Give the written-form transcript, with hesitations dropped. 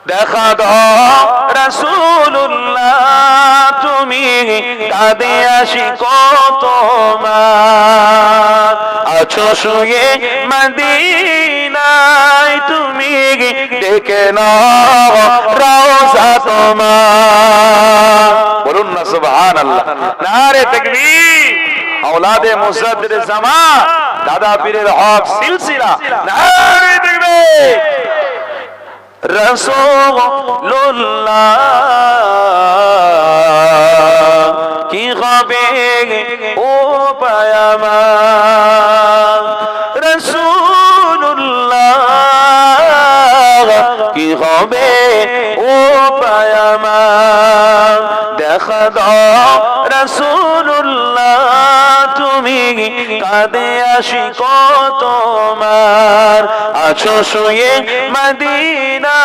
দেখা দাও রাসূলুল্লাহ তুমি কাঁদে আশিক তোমার আছো শুয়ে মদিনায় তুমি ডেকে নাও রওজা তোমার বলুন না সুবহানাল্লাহ নারে তাকবীর औलादे मुज़द्दिर ज़मा दादा पीरेर हक सिलसिला नारे ताकबीर रसूलुल्लाह की ख़बे ओ पयमा रसूलुल्लाह की ख़बे ओ पयमा देखा दो रसूलुल्लाह তুমি কাঁদে আশিক তোমার আছো শুয়ে মদিনা